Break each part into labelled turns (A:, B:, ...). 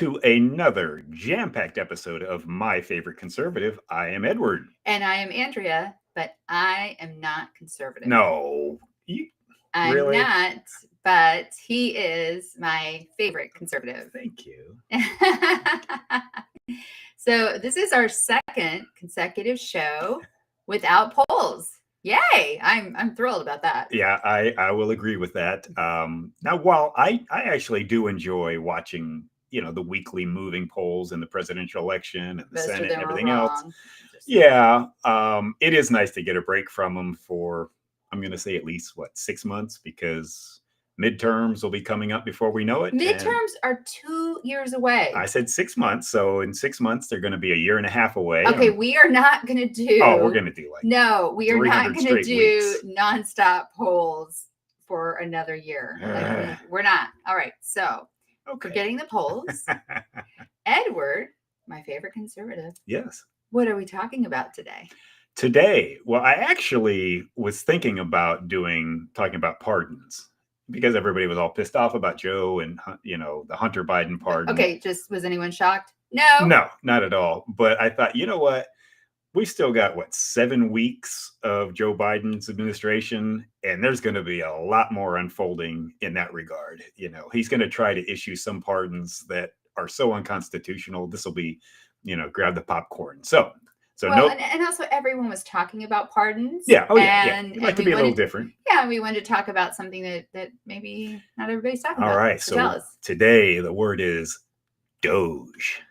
A: to another jam-packed episode of My Favorite Conservative. I am Edward.
B: And I am Andrea, but I am not conservative.
A: No.
B: I'm
A: really?
B: not, but he is my favorite conservative.
A: Thank you.
B: So this is our second consecutive show without polls. Yay! I'm thrilled about that.
A: Yeah, I will agree with that. Now, while I actually do enjoy watching, the weekly moving polls in the presidential election and the Senate and everything else. Yeah, it is nice to get a break from them for, I'm going to say at least, 6 months, because midterms will be coming up before we know it.
B: Midterms are 2 years away.
A: I said 6 months. So in 6 months, they're going to be a year and a half away.
B: Okay, we are not going to do.
A: Oh, we're going to do
B: No, we are not going to do
A: weeks.
B: Nonstop polls for another year. We're not. All right. So forgetting the polls, Edward, my favorite conservative.
A: Yes.
B: What are we talking about today?
A: Today, well, I actually was thinking about talking about pardons, because everybody was all pissed off about Joe and, the Hunter Biden pardon.
B: Okay, was anyone shocked? No.
A: No, not at all. But I thought, you know what? We still got, 7 weeks of Joe Biden's administration, and there's going to be a lot more unfolding in that regard. He's going to try to issue some pardons that are so unconstitutional. This will be, grab the popcorn.
B: And also everyone was talking about pardons.
A: Yeah. Oh, yeah. It might be a little different.
B: Yeah. We wanted to talk about something that maybe not everybody's talking about.
A: All right. So today the word is DOGE.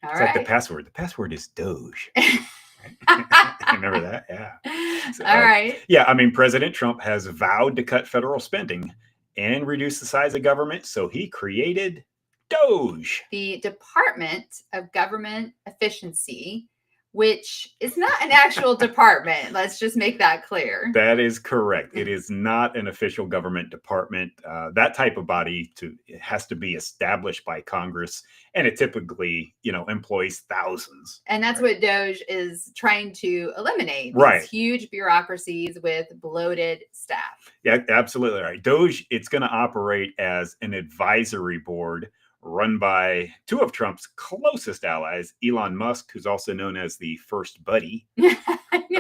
A: It's like the password. The password is DOGE. Remember that? Yeah. So,
B: all right.
A: Yeah. I mean, President Trump has vowed to cut federal spending and reduce the size of government. So he created DOGE.
B: The Department of Government Efficiency, which is not an actual department. Let's just make that clear.
A: That is correct. It is not an official government department. That type of body it has to be established by Congress, and it typically, employs thousands.
B: And that's what DOGE is trying to eliminate.
A: Right.
B: These huge bureaucracies with bloated staff.
A: Yeah, absolutely right. DOGE, it's going to operate as an advisory board run by two of Trump's closest allies, Elon Musk, who's also known as the first buddy. I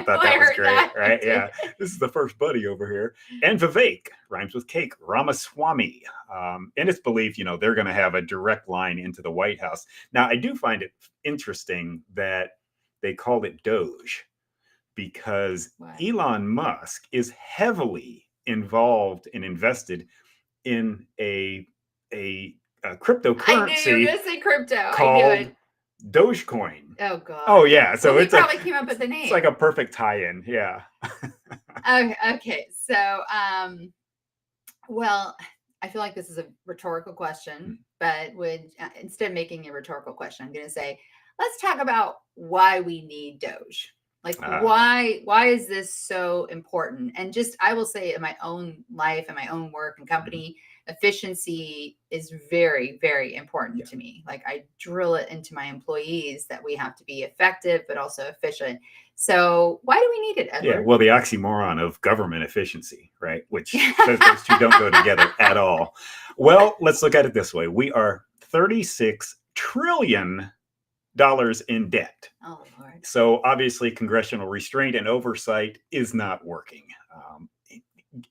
A: thought that was great, right? Yeah, this is the first buddy over here. And Vivek, rhymes with cake, Ramaswamy. And it's believed, they're going to have a direct line into the White House. Now, I do find it interesting that they called it DOGE, because Elon Musk is heavily involved and invested in a cryptocurrency.
B: I knew you were going to say crypto.
A: Called Dogecoin.
B: Oh God.
A: Oh yeah. So
B: it's probably came up with the name.
A: It's like a perfect tie-in. Yeah.
B: Okay. So, well, I feel like this is a rhetorical question, but instead of making a rhetorical question, I'm going to say, let's talk about why we need DOGE. Like, why is this so important? And I will say, in my own life and my own work and company, efficiency is very, very important to me. Like, I drill it into my employees that we have to be effective, but also efficient. So why do we need it, Edward?
A: Yeah, well, the oxymoron of government efficiency, right? Which says those two don't go together at all. Well, let's look at it this way. We are $36 trillion in debt.
B: Oh, Lord.
A: So obviously congressional restraint and oversight is not working.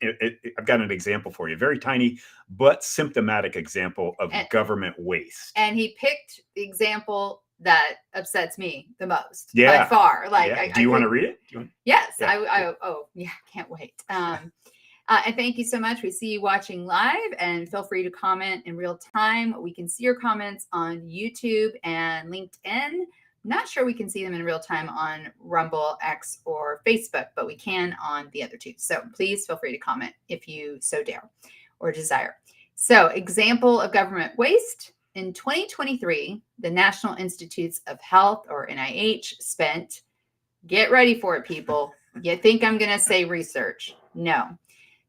A: I've got an example for you, very tiny but symptomatic example of government waste.
B: And he picked the example that upsets me the most
A: by
B: far.
A: Do you want to read it?
B: Yes. Yeah. Can't wait. And thank you so much. We see you watching live, and feel free to comment in real time. We can see your comments on YouTube and LinkedIn. Not sure we can see them in real time on Rumble, X, or Facebook, but we can on the other two. So please feel free to comment if you so dare or desire. So, example of government waste. In 2023, the National Institutes of Health, or NIH, spent, get ready for it, people. You think I'm going to say research? No.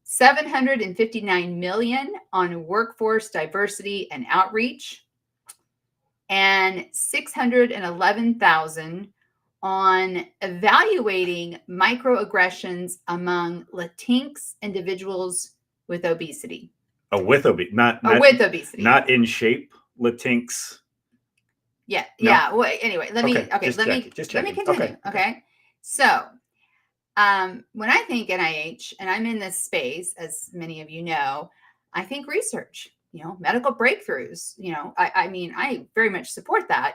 B: $759 million on workforce diversity and outreach, and $611,000 on evaluating microaggressions among Latinx individuals with obesity.
A: With obesity, not
B: with obesity,
A: not in shape Latinx
B: Yeah.
A: No?
B: Yeah. Well, anyway, let me
A: just checking.
B: continue. Okay. So, when I think NIH, and I'm in this space, as many of you know, I think research, medical breakthroughs, I mean, I very much support that.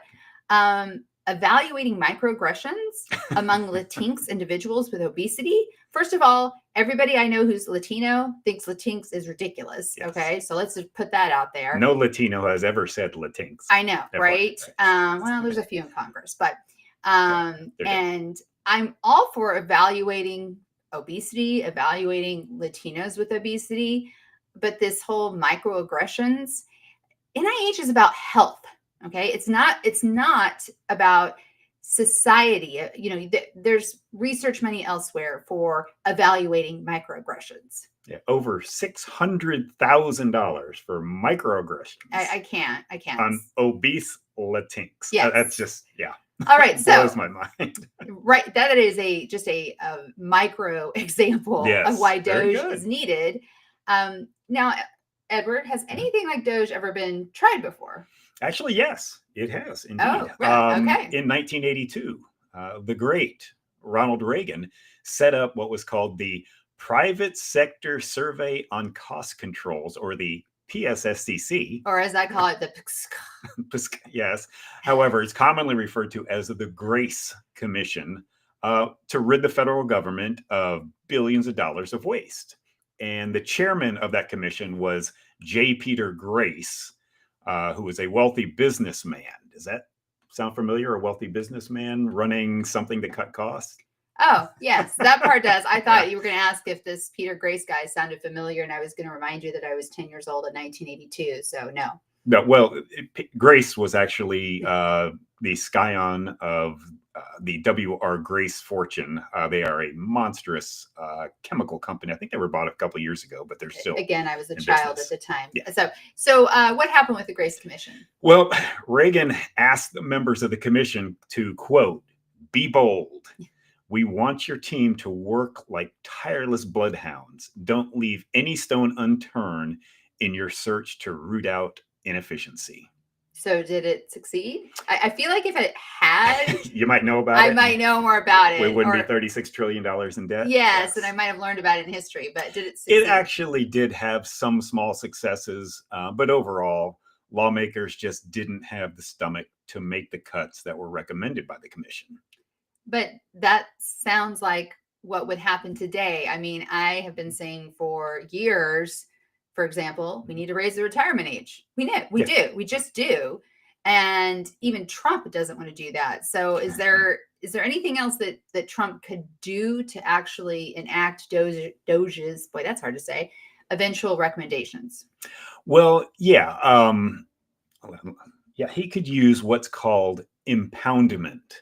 B: Evaluating microaggressions among Latinx individuals with obesity. First of all, everybody I know who's Latino thinks Latinx is ridiculous.
A: Yes.
B: Okay. So let's just put that out there.
A: No Latino has ever said Latinx.
B: I know, right? Well, there's a few in Congress, but, and I'm all for evaluating obesity, evaluating Latinos with obesity, but this whole microaggressions, NIH is about health. Okay. It's not about society. There's research money elsewhere for evaluating microaggressions.
A: Yeah, over $600,000 for microaggressions.
B: I can't.
A: On obese Latinx.
B: Yes.
A: That's just,
B: All right. So
A: blows my mind.
B: Right. That is just a micro example of why DOGE is needed. Now, Edward, has anything like DOGE ever been tried before?
A: Actually, yes, it has indeed.
B: Oh, really? Okay.
A: In 1982, the great Ronald Reagan set up what was called the Private Sector Survey on Cost Controls, or the PSSCC.
B: Or as I call it, the
A: PSC. Yes. However, it's commonly referred to as the Grace Commission, to rid the federal government of billions of dollars of waste. And the chairman of that commission was J. Peter Grace, who was a wealthy businessman. Does that sound familiar? A wealthy businessman running something to cut costs?
B: Oh, yes, that part does. I thought you were going to ask if this Peter Grace guy sounded familiar, and I was going to remind you that I was 10 years old in 1982. So no.
A: No, well, Grace was actually the scion of the W.R. Grace fortune. They are a monstrous chemical company. I think they were bought a couple of years ago, but they're still.
B: Again, I was a child at the time.
A: Yeah.
B: So what happened with the Grace Commission?
A: Well, Reagan asked the members of the commission to, quote, "Be bold. We want your team to work like tireless bloodhounds. Don't leave any stone unturned in your search to root out inefficiency."
B: So did it succeed? I feel like if it had,
A: you might know about it.
B: I might know more about it.
A: We wouldn't be $36 trillion in debt.
B: Yes, and I might have learned about it in history, but did it succeed?
A: It actually did have some small successes, but overall, lawmakers just didn't have the stomach to make the cuts that were recommended by the commission.
B: But that sounds like what would happen today. I mean, I have been saying for years, for example, we need to raise the retirement age. We do. We just do. And even Trump doesn't want to do that. So is there anything else that Trump could do to actually enact DOGE's, boy, that's hard to say, eventual recommendations?
A: Well, yeah. He could use what's called impoundment.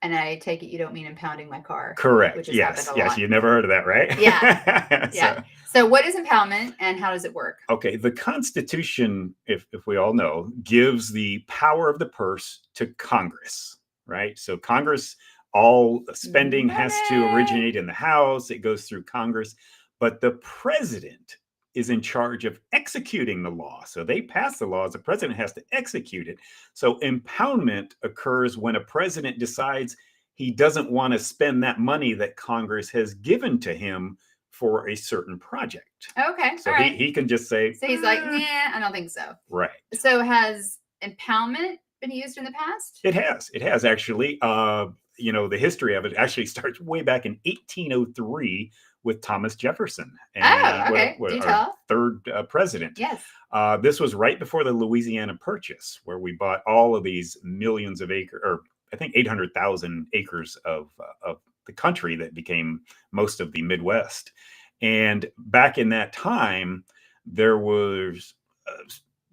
B: And I take it you don't mean impounding my car.
A: Correct.
B: Which has
A: Yes.
B: happened a lot.
A: You've never heard of that, right?
B: Yeah. Yeah. So what is impoundment and how does it work?
A: Okay. The Constitution, if we all know, gives the power of the purse to Congress, right? So Congress, all spending has to originate in the House. It goes through Congress. But the president is in charge of executing the law. So they pass the laws, the president has to execute it. So impoundment occurs when a president decides he doesn't want to spend that money that Congress has given to him for a certain project.
B: Okay.
A: So
B: all right.
A: he can just say.
B: So he's like, nah, I don't think so.
A: Right.
B: So has impoundment been used in the past?
A: It has actually. The history of it actually starts way back in 1803 with Thomas Jefferson, and our third president.
B: Yes.
A: This was right before the Louisiana Purchase, where we bought all of these millions of acres, or I think 800,000 acres of the country that became most of the Midwest. And back in that time, there was,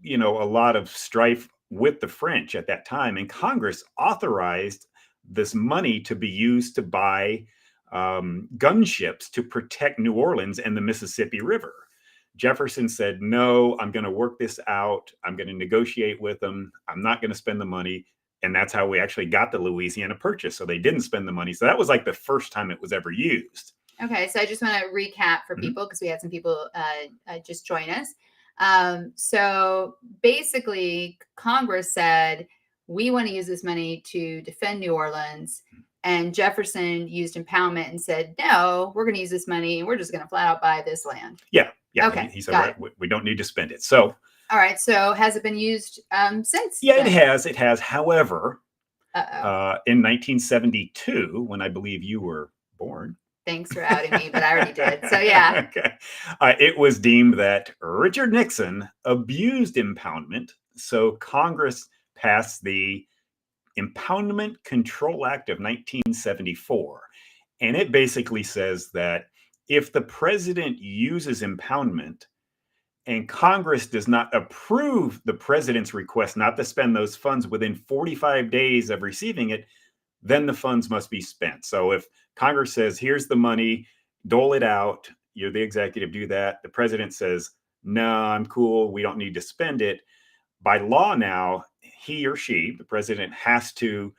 A: a lot of strife with the French at that time, and Congress authorized this money to be used to buy gunships to protect New Orleans and the Mississippi River. Jefferson said, no, I'm going to work this out. I'm going to negotiate with them. I'm not going to spend the money. And that's how we actually got the Louisiana Purchase. So they didn't spend the money. So that was like the first time it was ever used.
B: Okay. So I just want to recap for people, because we had some people just join us. So basically Congress said, we want to use this money to defend New Orleans. And Jefferson used impoundment and said, no, we're going to use this money and we're just going to flat out buy this land.
A: Yeah.
B: Okay.
A: He said, we don't need to spend it. So,
B: all right. So has it been used since?
A: Yeah,
B: then?
A: It has. However, in 1972, when I believe you were born.
B: Thanks for outing me, but I already did. So yeah.
A: Okay. It was deemed that Richard Nixon abused impoundment. So Congress passed the Impoundment Control Act of 1974. And it basically says that if the president uses impoundment and Congress does not approve the president's request not to spend those funds within 45 days of receiving it, then the funds must be spent. So if Congress says, here's the money, dole it out, you're the executive, do that. The president says, no, I'm cool, we don't need to spend it. By law now, he or she, the president, has to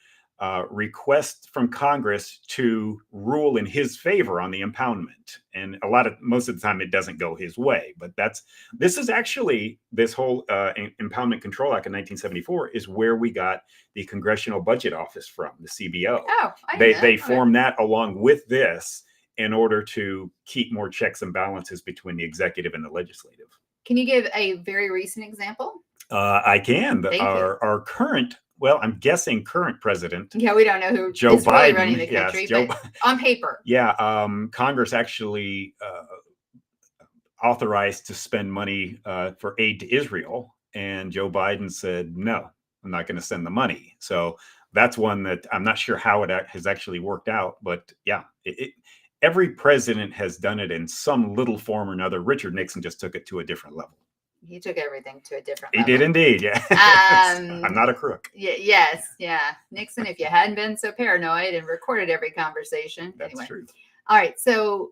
A: request from Congress to rule in his favor on the impoundment. And most of the time it doesn't go his way. But this is actually, this whole Impoundment Control Act of 1974 is where we got the Congressional Budget Office from, the CBO.
B: Oh,
A: they formed that along with this in order to keep more checks and balances between the executive and the legislative.
B: Can you give a very recent example?
A: I can. Our current, well, I'm guessing current president.
B: Yeah, we don't know who
A: Joe
B: is
A: Biden,
B: really running the country, but on paper.
A: Yeah, Congress actually authorized to spend money for aid to Israel, and Joe Biden said, no, I'm not going to send the money. So that's one that I'm not sure how it has actually worked out, but yeah, every president has done it in some little form or another. Richard Nixon just took it to a different level.
B: He took everything to a different
A: level. He did indeed, yeah. I'm not a crook.
B: Yes, yeah. Nixon, if you hadn't been so paranoid and recorded every conversation.
A: That's
B: anyway.
A: True.
B: All right, so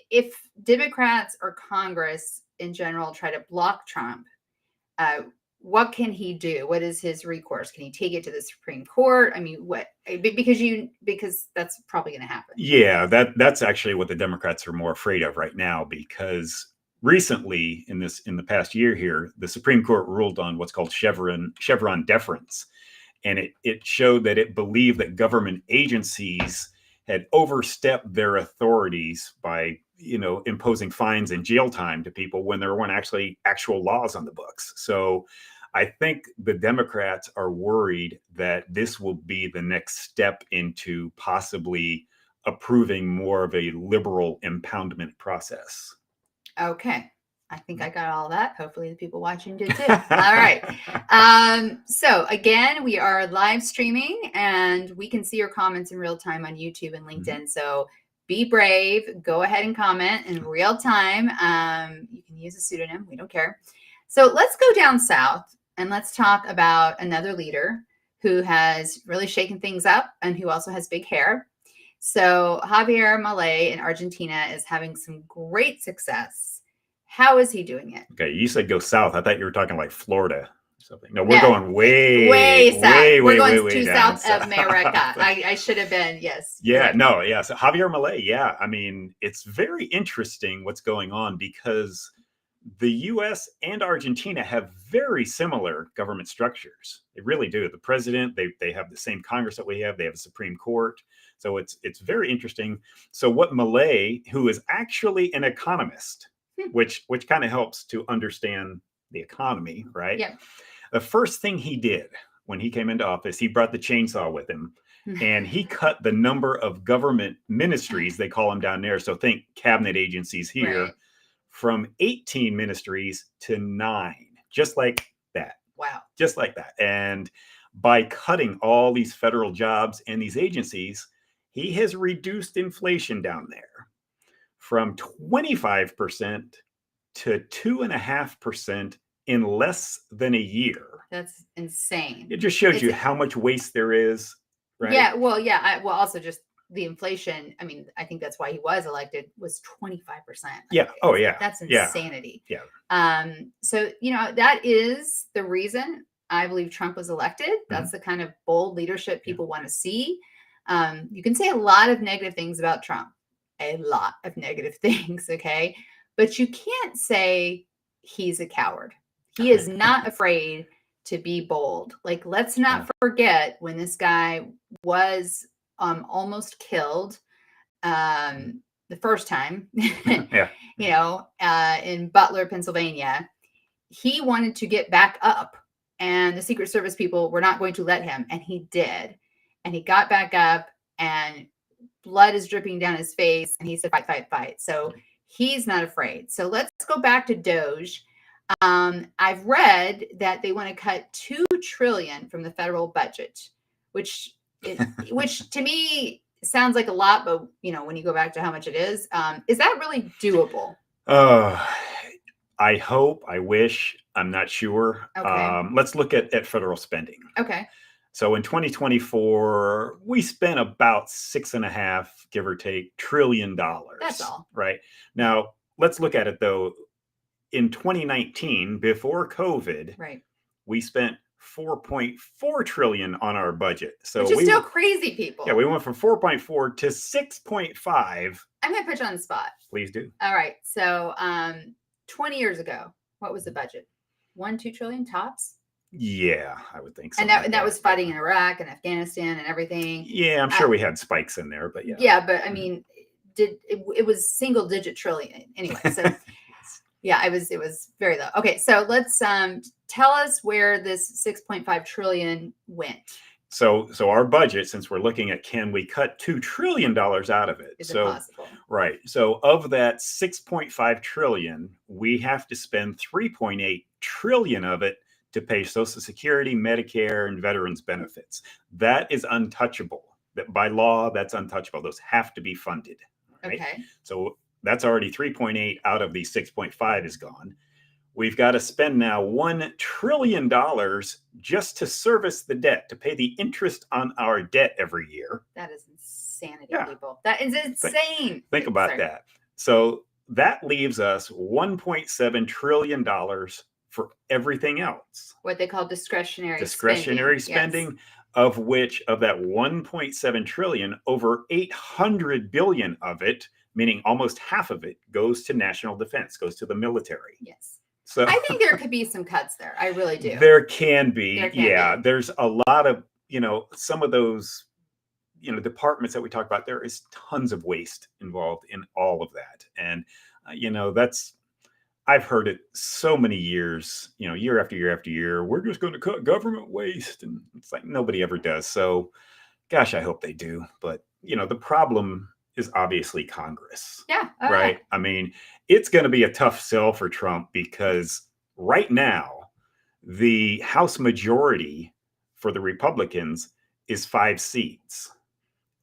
B: if Democrats or Congress in general try to block Trump, what can he do? What is his recourse? Can he take it to the Supreme Court? I mean, what? Because that's probably going to happen.
A: Yeah, that's actually what the Democrats are more afraid of right now, because recently in the past year here, the Supreme Court ruled on what's called Chevron deference. And it showed that it believed that government agencies had overstepped their authorities by, imposing fines and jail time to people when there weren't actual laws on the books. So I think the Democrats are worried that this will be the next step into possibly approving more of a liberal impoundment process.
B: Okay. I think I got all that. Hopefully the people watching did too. All right. So again, we are live streaming and we can see your comments in real time on YouTube and LinkedIn. Mm-hmm. So be brave. Go ahead and comment in real time. You can use a pseudonym. We don't care. So let's go down south and let's talk about another leader who has really shaken things up and who also has big hair. So Javier Milei in Argentina is having some great success. How is he doing it?
A: Okay, you said go south. I thought you were talking like Florida or something. No, we're going way
B: south. We're going
A: to
B: South America. I should have been, yes.
A: Yeah, no, yeah. So Javier Milei, yeah. I mean, it's very interesting what's going on because the U.S. and Argentina have very similar government structures. They really do. The president, they have the same Congress that we have. They have a Supreme Court. So it's very interesting. So what Milei, who is actually an economist, which kind of helps to understand the economy, right?
B: Yeah.
A: The first thing he did when he came into office, he brought the chainsaw with him and he cut the number of government ministries, they call them down there. So think cabinet agencies here, right, from 18 ministries to 9, just like that.
B: Wow. Just like that.
A: And by cutting all these federal jobs and these agencies, he has reduced inflation down there from 25% to 2.5% in less than a year.
B: That's insane.
A: It just shows you how much waste there is, right?
B: Yeah, well, yeah. Well, also just the inflation. I mean, I think that's why he was elected, was 25%.
A: Yeah. Oh, yeah.
B: That's insanity.
A: Yeah.
B: So, that is the reason I believe Trump was elected. That's the kind of bold leadership people want to see. You can say a lot of negative things about Trump, a lot of negative things, okay? But you can't say he's a coward. He is not afraid to be bold. Like, let's not forget when this guy was almost killed the first time,
A: Yeah.
B: in Butler, Pennsylvania. He wanted to get back up, and the Secret Service people were not going to let him, and he did. And he got back up, and blood is dripping down his face, and he said, fight, fight, fight. So he's not afraid. So let's go back to DOGE. I've read that they want to cut $2 trillion from the federal budget, which to me sounds like a lot, but when you go back to how much it is that really doable?
A: I hope, I wish, I'm not sure.
B: Okay.
A: Let's look at federal spending.
B: Okay.
A: So in 2024, we spent about $6.5, give or take, $trillion.
B: That's all.
A: Right. Now, let's look at it though. In 2019, before COVID,
B: right,
A: we spent $4.4 trillion on our budget. So
B: which is still crazy, people.
A: Yeah, we went from 4.4 to 6.5.
B: I'm going to put you on the spot.
A: Please do.
B: All right. So 20 years ago, what was the budget? 2 trillion tops?
A: Yeah, I would think so.
B: And that was fighting in Iraq and Afghanistan and everything.
A: Yeah, I'm sure we had spikes in there, but yeah.
B: Yeah, but I mean, it was single digit trillion anyway. So yeah, it was very low. Okay, so let's tell us where this 6.5 trillion went.
A: So our budget, since we're looking at can we cut $2 trillion out of it?
B: Is it possible?
A: Right. So of that 6.5 trillion, we have to spend 3.8 trillion of it to pay Social Security, Medicare, and veterans benefits. That is untouchable. That by law, that's untouchable. Those have to be funded. Right?
B: Okay.
A: So that's already 3.8 out of the 6.5 is gone. We've got to spend now $1 trillion just to service the debt, to pay the interest on our debt every year.
B: That is insanity, people. That is insane.
A: Think about that. So that leaves us $1.7 trillion for everything else.
B: What they call discretionary
A: spending, yes. Of that 1.7 trillion, over 800 billion of it, meaning almost half of it, goes to national defense, goes to the military.
B: Yes.
A: So
B: I think there could be some cuts there. I really do.
A: There can be. There's a lot of, some of those, departments that we talk about, there is tons of waste involved in all of that. And, I've heard it so many years, year after year after year, we're just going to cut government waste. And it's like, nobody ever does. So gosh, I hope they do. But, the problem is obviously Congress.
B: Yeah.
A: Right. I mean, it's going to be a tough sell for Trump because right now the House majority for the Republicans is 5 seats.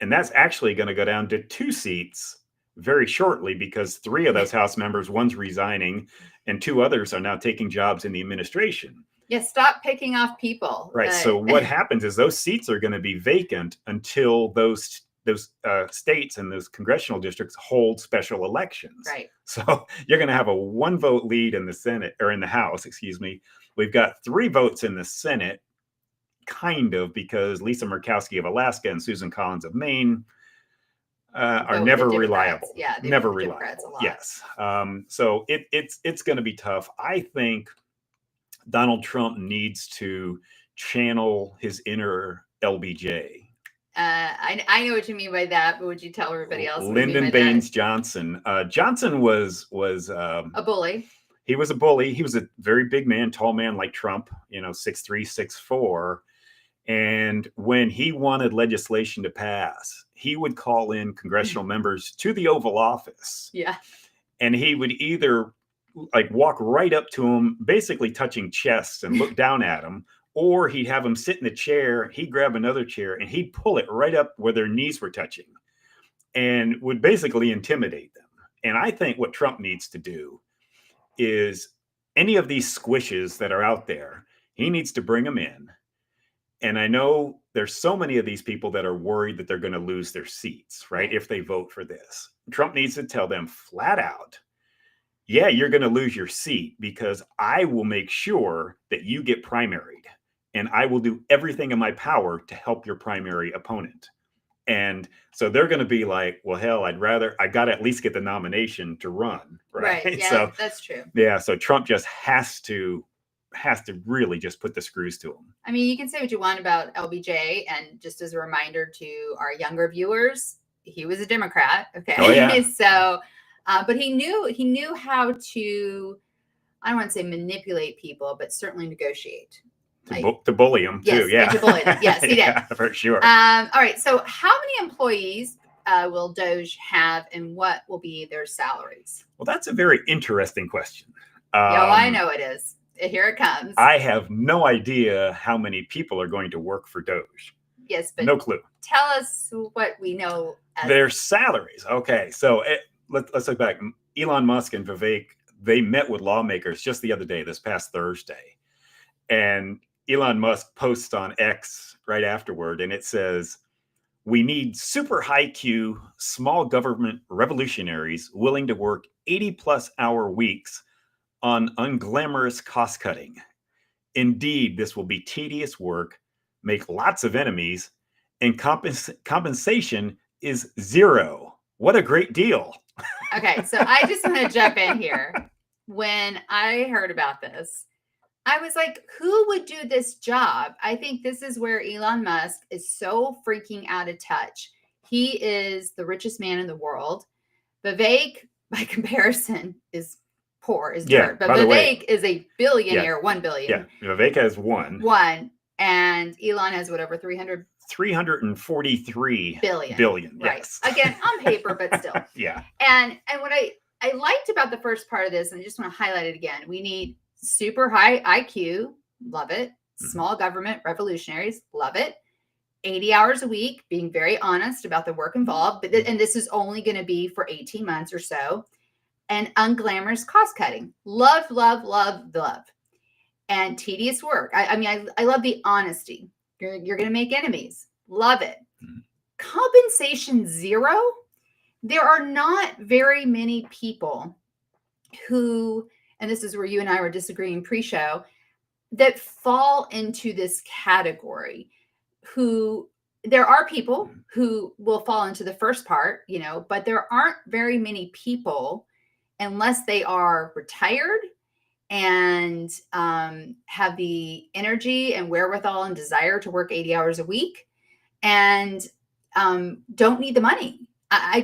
A: And that's actually going to go down to 2 seats very shortly because 3 of those House members, one's resigning and 2 others are now taking jobs in the administration.
B: Yeah, stop picking off people.
A: Right. So what happens is those seats are going to be vacant until those states and those congressional districts hold special elections.
B: Right.
A: So you're going to have a 1 vote lead in the Senate or in the House, excuse me. We've got 3 votes in the Senate, kind of, because Lisa Murkowski of Alaska and Susan Collins of Maine are never reliable.
B: Yeah,
A: never reliable. Yes. So it's going to be tough. I think Donald Trump needs to channel his inner LBJ.
B: I know what you mean by that, but would you tell everybody else?
A: Lyndon Baines Johnson. Johnson was
B: a bully.
A: He was a bully. He was a very big man, tall man like Trump, 6'3", 6'4". And when he wanted legislation to pass, he would call in congressional members to the Oval Office.
B: Yeah.
A: And he would either walk right up to him, basically touching chests and look down at him, or he'd have them sit in a chair, he'd grab another chair, and he'd pull it right up where their knees were touching and would basically intimidate them. And I think what Trump needs to do is any of these squishes that are out there, he needs to bring them in. And I know there's so many of these people that are worried that they're going to lose their seats, right, if they vote for this. Trump needs to tell them flat out, yeah, you're going to lose your seat because I will make sure that you get primaried. And I will do everything in my power to help your primary opponent. And so they're going to be like, well, hell, I got to at least get the nomination to run. Right.
B: Yeah,
A: so
B: that's true.
A: Yeah. So Trump just has to has to really just put the screws to them.
B: I mean, you can say what you want about LBJ, and just as a reminder to our younger viewers, he was a Democrat. Okay.
A: Oh, yeah.
B: So, but he knew how to, I don't want to say manipulate people, but certainly negotiate.
A: To bully them too. Yeah.
B: To bully them. Yes, he did.
A: Yeah, for sure.
B: All right. So how many employees will DOGE have, and what will be their salaries?
A: Well, that's a very interesting question.
B: I know it is. Here it comes.
A: I have no idea how many people are going to work for DOGE.
B: Yes, but
A: no clue.
B: Tell us what we know.
A: Their salaries. Okay, so let's look back. Elon Musk and Vivek, they met with lawmakers just the other day, this past Thursday. And Elon Musk posts on X right afterward, and it says, "We need super high Q, small government revolutionaries willing to work 80+ hour weeks on unglamorous cost cutting. Indeed, this will be tedious work, make lots of enemies, and compensation is zero. What a great deal."
B: Okay, so I just want to jump in here. When I heard about this, I was like, who would do this job? I think this is where Elon Musk is so freaking out of touch. He is the richest man in the world. Vivek, by comparison, is poor, is dirt. But Vivek is a billionaire, 1 billion.
A: Yeah, Vivek has one.
B: And Elon has whatever,
A: 343 billion.
B: Right.
A: Yes.
B: Again, on paper, but still.
A: Yeah.
B: And what I liked about the first part of this, and I just want to highlight it again, we need super high IQ, love it. Small government revolutionaries, love it. 80 hours a week, being very honest about the work involved. And this is only going to be for 18 months or so. And unglamorous cost cutting. Love, love, love, love. And tedious work. I mean, I love the honesty. You're going to make enemies. Love it. Compensation zero. There are not very many people who, and this is where you and I were disagreeing pre-show, that fall into this category. Who there are people who will fall into the first part, but there aren't very many people, unless they are retired and have the energy and wherewithal and desire to work 80 hours a week and don't need the money. I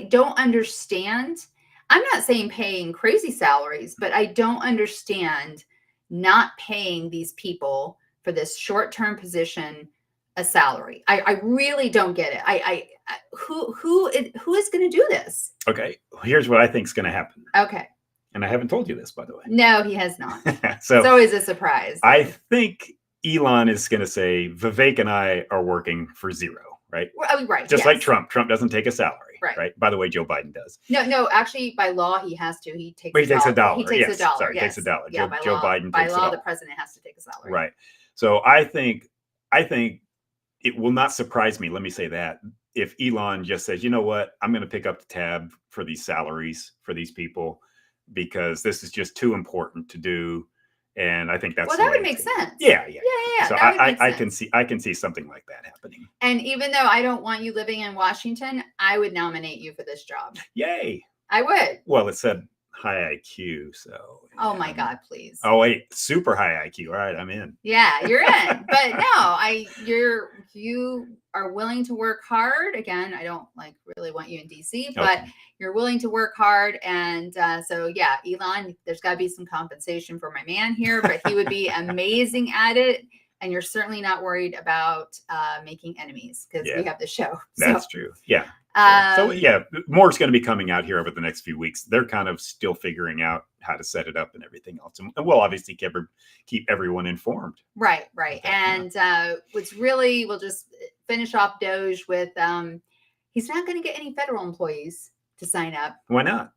B: don't understand. I'm not saying paying crazy salaries, but I don't understand not paying these people for this short-term position a salary. I really don't get it. Who is going to do this?
A: Okay, here's what I think is going to happen.
B: Okay.
A: And I haven't told you this, by the way.
B: No, he has not.
A: So
B: it's always a surprise.
A: I think Elon is going to say, Vivek and I are working for zero, right?
B: Right.
A: Just like Trump. Trump doesn't take a salary. Right. By the way, Joe Biden does.
B: No. Actually, by law, he has to. He takes
A: a dollar.
B: He takes a dollar.
A: Sorry, takes a dollar.
B: Yeah,
A: Joe Biden
B: by
A: takes
B: law,
A: a dollar.
B: the president has to take a salary.
A: Right. So I think it will not surprise me. Let me say that if Elon just says, you know what, I'm going to pick up the tab for these salaries for these people because this is just too important to do. And I think that's
B: that would make sense.
A: Yeah. So
B: I
A: can see something like that happening.
B: And even though I don't want you living in Washington, I would nominate you for this job.
A: Yay!
B: I would.
A: Well, it said high IQ, so.
B: Oh my God! Please.
A: Oh wait, super high IQ. All right, I'm in.
B: Yeah, you're in. But no, you are willing to work hard. Again, I don't really want you in DC, but you're willing to work hard. And so yeah, Elon, there's got to be some compensation for my man here, but he would be amazing at it. And you're certainly not worried about making enemies because we have the show.
A: That's true. Yeah. So yeah, more is going to be coming out here over the next few weeks. They're kind of still figuring out how to set it up and everything else. And we'll obviously keep everyone informed. Right.
B: And we'll just finish off DOGE with, he's not going to get any federal employees to sign up.
A: Why not?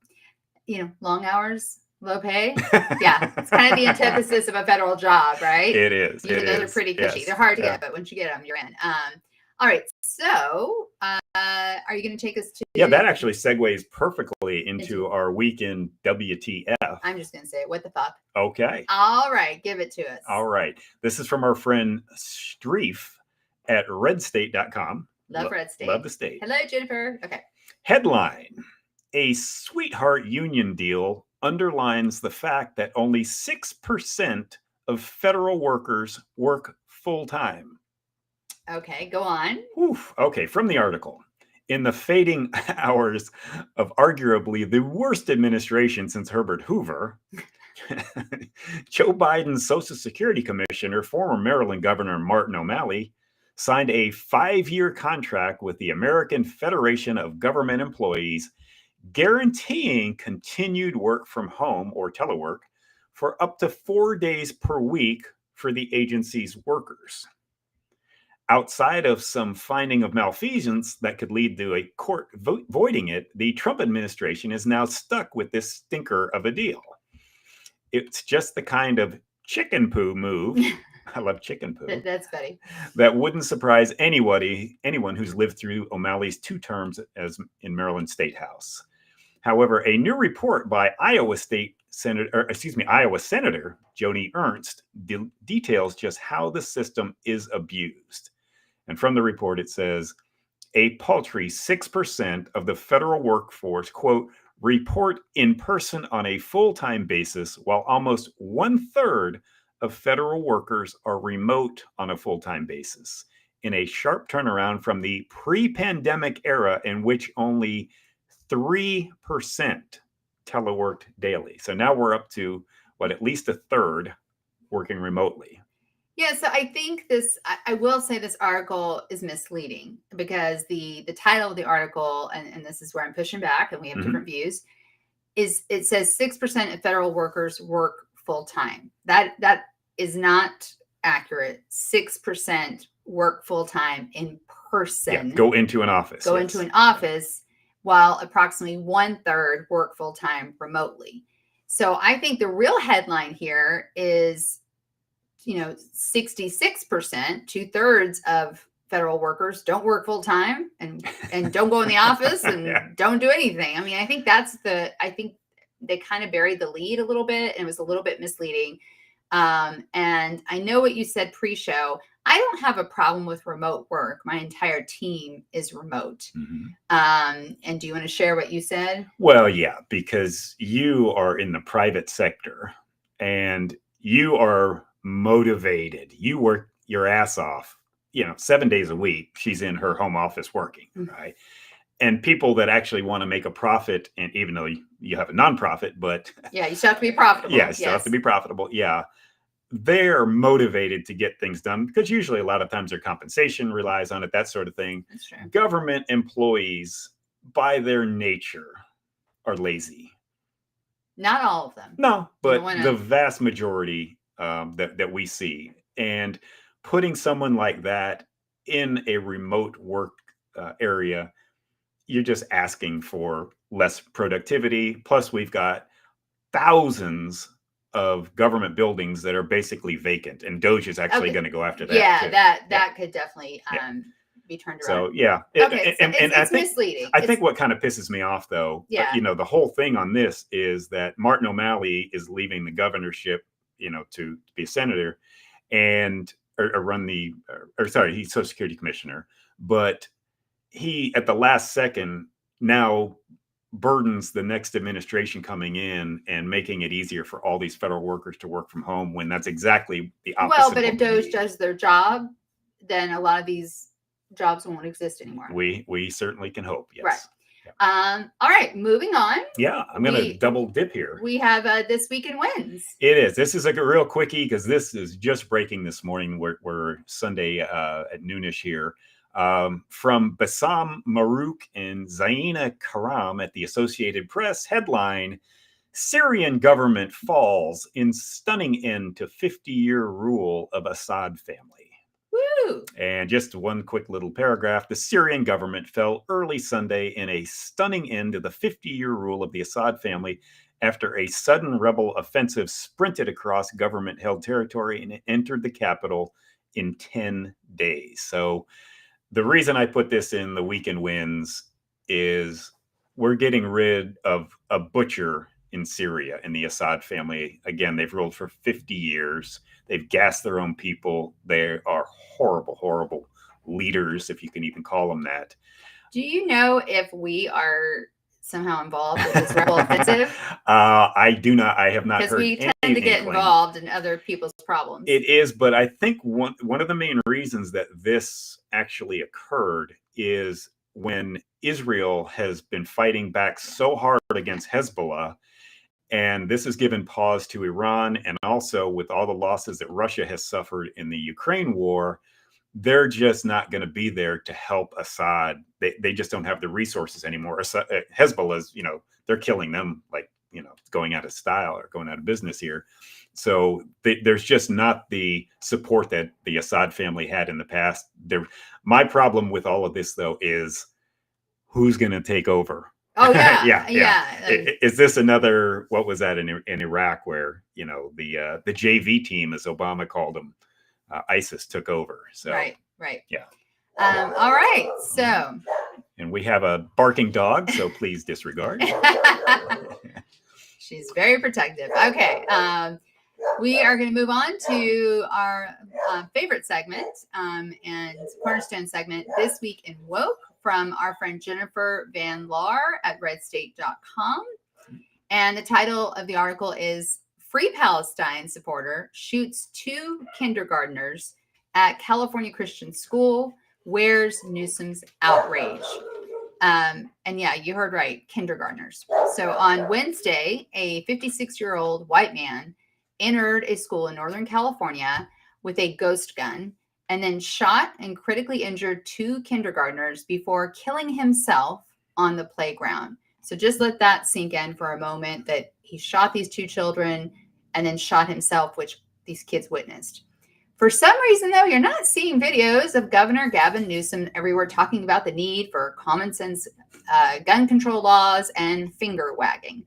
B: Long hours, low pay. Yeah. It's kind of the antithesis of a federal job, right?
A: It is.
B: Even though they're pretty cushy. Yes. They're hard to get, but once you get them, you're in. All right. So, are you going to take us to?
A: Yeah, that actually segues perfectly into our weekend WTF.
B: I'm just going to say it. What the fuck?
A: Okay.
B: All right. Give it to us.
A: All right. This is from our friend Streef at redstate.com.
B: Love Red State.
A: Love the state.
B: Hello, Jennifer. Okay.
A: Headline: A sweetheart union deal underlines the fact that only 6% of federal workers work full-time.
B: Okay, go on.
A: Okay, from the article. In the fading hours of arguably the worst administration since Herbert Hoover, Joe Biden's Social Security Commissioner, former Maryland Governor Martin O'Malley, signed a 5-year contract with the American Federation of Government Employees, guaranteeing continued work from home or telework for up to 4 days per week for the agency's workers. Outside of some finding of malfeasance that could lead to a court voiding it, the Trump administration is now stuck with this stinker of a deal. It's just the kind of chicken poo move. I love chicken poo.
B: That's funny.
A: That wouldn't surprise anyone who's lived through O'Malley's 2 terms as in Maryland State House. However, a new report by Iowa Senator Joni Ernst details just how the system is abused. And from the report, it says, a paltry 6% of the federal workforce, quote, report in person on a full-time basis, while almost 1/3 of federal workers are remote on a full-time basis, in a sharp turnaround from the pre-pandemic era in which only 3% teleworked daily. So now we're up to, at least 1/3 working remotely.
B: Yeah, so I think I will say this article is misleading because the title of the article, and this is where I'm pushing back, and we have different views, is it says 6% of federal workers work full time. That is not accurate. 6% work full time in person.
A: Yeah, go into an office.
B: Into an office, while approximately 1/3 work full time remotely. So I think the real headline here is, 66%, 2/3 of federal workers don't work full time and don't go in the office and don't do anything. I mean, I think I think they kind of buried the lead a little bit, and it was a little bit misleading. And I know what you said pre-show. I don't have a problem with remote work. My entire team is remote. And do you want to share what you said?
A: Well, yeah, because you are in the private sector and you are motivated. You work your ass off, 7 days a week. She's in her home office working, right? And people that actually want to make a profit, and even though you have a nonprofit, but
B: yeah, you still have to be profitable.
A: Yeah, you still have to be profitable. Yeah. They're motivated to get things done because usually a lot of times their compensation relies on it, that sort of thing.
B: That's true.
A: Government employees, by their nature, are lazy.
B: Not all of them.
A: No, but the vast majority that we see. And putting someone like that in a remote work area, you're just asking for less productivity. Plus, we've got thousands of government buildings that are basically vacant, and DOGE is actually going to go after that.
B: Yeah, that could definitely be turned around.
A: So yeah,
B: it's misleading.
A: I think what kind of pisses me off, though, the whole thing on this is that Martin O'Malley is leaving the governorship, to be a senator, and he's Social Security Commissioner, but he at the last second now burdens the next administration coming in and making it easier for all these federal workers to work from home, when that's exactly the opposite.
B: Well, but if DOGE does their job, then a lot of these jobs won't exist anymore.
A: We certainly can hope. Yes.
B: Right. Yeah. All right, moving on.
A: Yeah, I'm going to double dip here.
B: We have This Week in Wins.
A: It is. This is a real quickie because this is just breaking this morning. We're Sunday at noonish here. From Bassam Marouk and Zaina Karam at the Associated Press, headline, Syrian government falls in stunning end to 50-year rule of Assad family.
B: Woo!
A: And just one quick little paragraph. The Syrian government fell early Sunday in a stunning end to the 50-year rule of the Assad family after a sudden rebel offensive sprinted across government-held territory and entered the capital in 10 days. So the reason I put this in the weekend wins is we're getting rid of a butcher in Syria and the Assad family. Again, they've ruled for 50 years. They've gassed their own people. They are horrible, horrible leaders, if you can even call them that.
B: Do you know if we are somehow involved with this rebel offensive?
A: I do not. I have not
B: Because
A: heard
B: we tend
A: any
B: to get
A: inkling.
B: involved in other people's problems.
A: It is, but I think one of the main reasons that this actually occurred is when Israel has been fighting back so hard against Hezbollah, and this has given pause to Iran, and also with all the losses that Russia has suffered in the Ukraine war, they're just not going to be there to help Assad. They just don't have the resources anymore. Hezbollah's, they're killing them like, going out of style or going out of business here. So there's just not the support that the Assad family had in the past. My problem with all of this, though, is who's going to take over?
B: Oh, yeah.
A: yeah. Is this another, what was that in Iraq where, the JV team, as Obama called them, ISIS took over. So
B: Right.
A: Yeah.
B: All right. So.
A: And we have a barking dog, so please disregard.
B: She's very protective. Okay. We are going to move on to our favorite segment and cornerstone segment, This Week in Woke, from our friend Jennifer Van Laar at redstate.com. And the title of the article is Free Palestine Supporter Shoots 2 Kindergartners at California Christian School, Wears Newsom's Outrage. And yeah, you heard right, kindergartners. So on Wednesday, a 56-year-old white man entered a school in Northern California with a ghost gun and then shot and critically injured 2 kindergartners before killing himself on the playground. So just let that sink in for a moment, that he shot these 2 children and then shot himself, which these kids witnessed. For some reason, though, you're not seeing videos of Governor Gavin Newsom everywhere talking about the need for common sense gun control laws and finger wagging.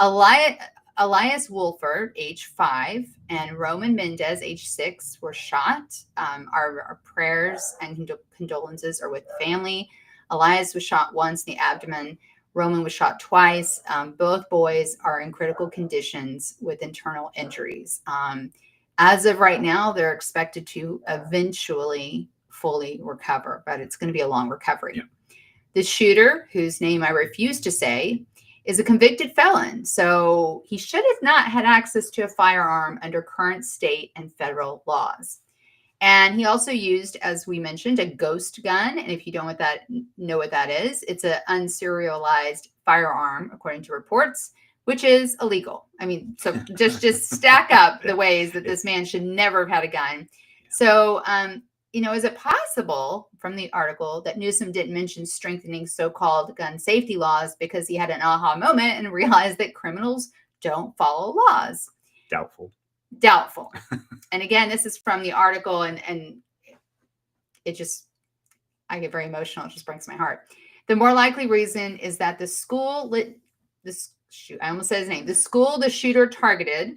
B: Elias Wolford, age 5, and Roman Mendez, age 6, were shot. Our prayers and condolences are with the family. Elias was shot once in the abdomen. Roman was shot twice. Both boys are in critical conditions with internal injuries. As of right now, they're expected to eventually fully recover, but it's going to be a long recovery. Yeah. The shooter, whose name I refuse to say, is a convicted felon, so he should have not had access to a firearm under current state and federal laws. And he also used, as we mentioned, a ghost gun. And if you don't know what that is, it's an unserialized firearm, according to reports, which is illegal. I mean, so just stack up the ways that this man should never have had a gun. So, is it possible from the article that Newsom didn't mention strengthening so-called gun safety laws because he had an aha moment and realized that criminals don't follow laws? Doubtful. And again, this is from the article, and it just, I get very emotional. It just breaks my heart. The more likely reason is that the school I almost said his name. The school the shooter targeted,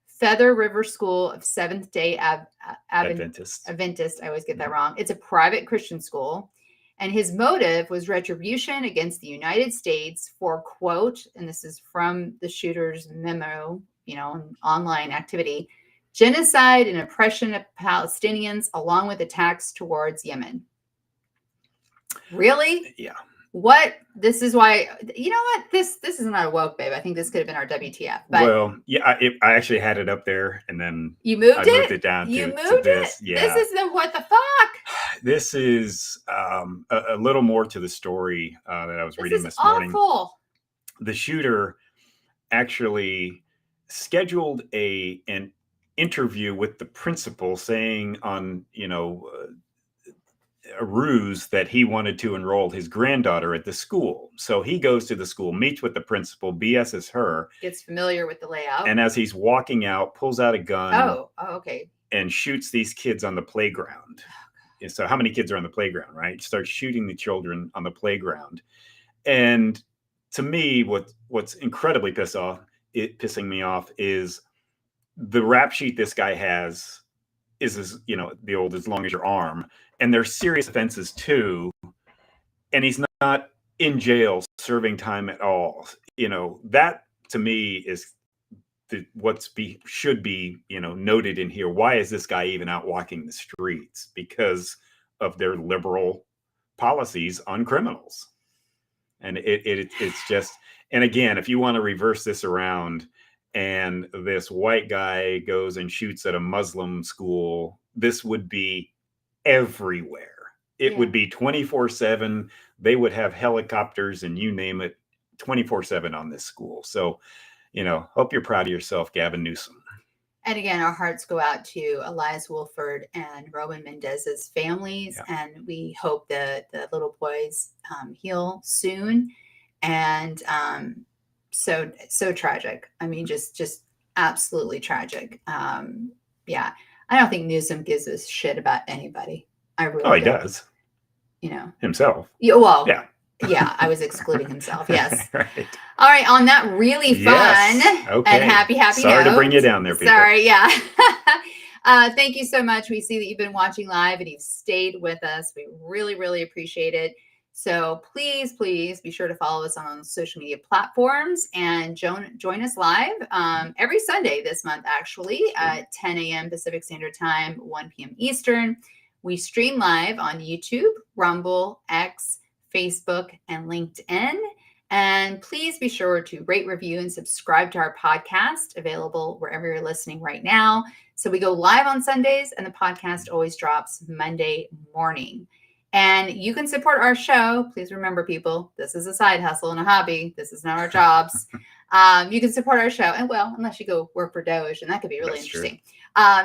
B: Feather River School of Seventh-day Adventist. I always get that wrong. It's a private Christian school. And his motive was retribution against the United States for, quote, and this is from the shooter's memo, online activity, genocide and oppression of Palestinians, along with attacks towards Yemen. Really?
A: Yeah.
B: What? This is why, this is not a woke, babe. I think this could have been our WTF. But
A: well, yeah, I actually had it up there, and then
B: you moved
A: I moved it down to this. Yeah.
B: This is the what the fuck?
A: This is a little more to the story that I was reading this morning.
B: Awful.
A: The shooter actually scheduled an interview with the principal, saying on a ruse that he wanted to enroll his granddaughter at the school. So he goes to the school, meets with the principal, BS's her,
B: gets familiar with the layout,
A: and as he's walking out, pulls out a gun.
B: Oh, okay.
A: And shoots these kids on the playground. And so how many kids are on the playground, right? Starts shooting the children on the playground. And to me, what's incredibly pissing me off is the rap sheet this guy has is the old as long as your arm, and they're serious offenses too, and he's not in jail serving time at all. That to me is should be noted in here. Why is this guy even out walking the streets? Because of their liberal policies on criminals. And it's just, and again, if you want to reverse this around and this white guy goes and shoots at a Muslim school, this would be everywhere. It would be 24/7. They would have helicopters and you name it 24/7 on this school. So, hope you're proud of yourself, Gavin Newsom.
B: And again, our hearts go out to Elias Wolford and Rowan Mendez's families.
A: Yeah.
B: And we hope that the little boys heal soon. And so tragic. I mean, just absolutely tragic. Yeah. I don't think Newsom gives a shit about anybody. I really
A: Oh, he
B: don't.
A: does.
B: Himself.
A: Yeah, well, yeah.
B: Yeah, I was excluding himself. Yes.
A: Right.
B: All right. On that really fun and happy
A: Sorry
B: note.
A: to bring you down there, people.
B: Sorry. Yeah. Thank you so much. We see that you've been watching live and you've stayed with us. We really, really appreciate it. So please be sure to follow us on social media platforms and join us live every Sunday this month, actually, at 10 a.m. Pacific Standard Time, 1 p.m. Eastern. We stream live on YouTube, Rumble, X, Facebook, and LinkedIn. And please be sure to rate, review, and subscribe to our podcast, available wherever you're listening right now. So we go live on Sundays, and the podcast always drops Monday morning. And you can support our show. Please remember, people, this is a side hustle and a hobby. This is not our jobs. You can support our show. And well, unless you go work for DOGE, and that could be really interesting.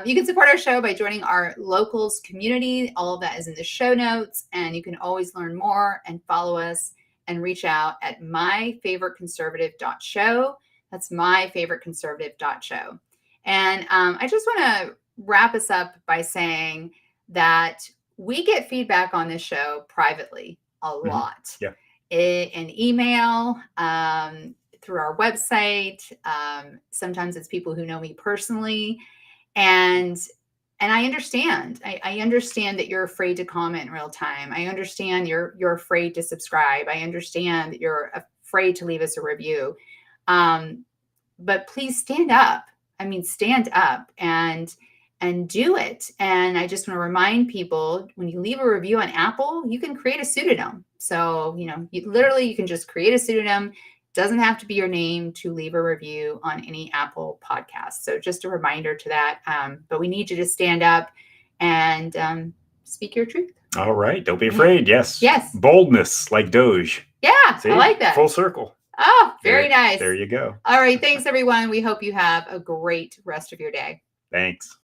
B: You can support our show by joining our locals community. All of that is in the show notes. And you can always learn more and follow us and reach out at myfavoriteconservative.show. That's myfavoriteconservative.show. And I just want to wrap us up by saying that we get feedback on this show privately a lot.
A: Yeah.
B: In email, through our website. Sometimes it's people who know me personally. And I understand. I understand that you're afraid to comment in real time. I understand you're afraid to subscribe. I understand that you're afraid to leave us a review. But please stand up. I mean, stand up and do it. And I just want to remind people, when you leave a review on Apple, you can create a pseudonym. So, you can just create a pseudonym. Doesn't have to be your name to leave a review on any Apple podcast. So just a reminder to that. But we need you to stand up and speak your truth.
A: All right. Don't be afraid. Yes.
B: Yes.
A: Boldness, like DOGE.
B: Yeah.
A: See?
B: I like that.
A: Full circle.
B: Oh, very nice.
A: There you go.
B: All right. Thanks, everyone. We hope you have a great rest of your day.
A: Thanks.